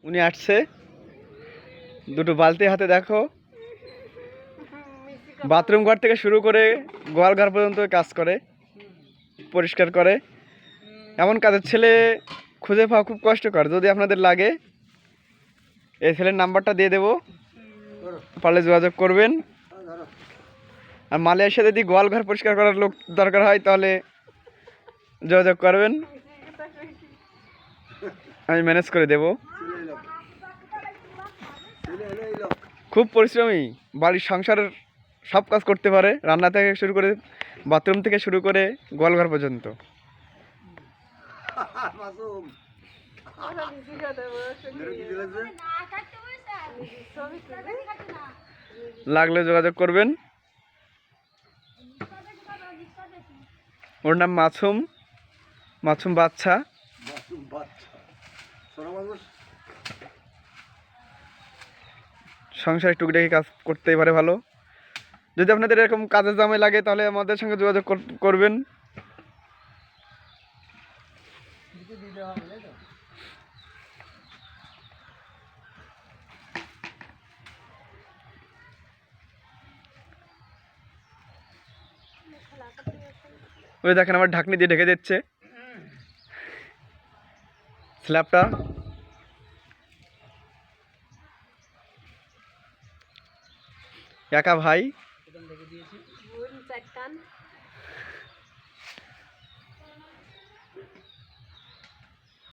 উনি আসছে, দুটো বালতি হাতে। দেখো, বাথরুম ঘর থেকে শুরু করে গোয়াল ঘর পর্যন্ত কাজ করে, পরিষ্কার করে। এমন কাজের ছেলে খুঁজে পাওয়া খুব কষ্টকর। যদি আপনাদের লাগে, এই ছেলের নাম্বারটা দিয়ে দেবো, পারলে যোগাযোগ করবেন। আর মালয়েশিয়া যদি গোয়াল ঘর পরিষ্কার করার লোক দরকার হয়, তাহলে যোগাযোগ করবেন, আমি ম্যানেজ করে দেব। খুব পরিশ্রমী, বাড়ির সংসারের সব কাজ করতে পারে, রান্না থেকে শুরু করে বাথরুম থেকে শুরু করে গোয়ালঘর পর্যন্ত। লাগলে যোগাযোগ করবেন। ওর নাম মাসুম, মাসুম বাচ্চা। সংসারে টুকটাকি কাজ করতেই পারে ভালো। যদি আপনাদের এরকম কাজের জামাই লাগে, তাহলে আমাদের সঙ্গে যোগাযোগ করবেন। ওই দেখেন, আমার ঢাকনি দিয়ে ঢেকে দিচ্ছে স্ল্যাবটা। একা ভাই।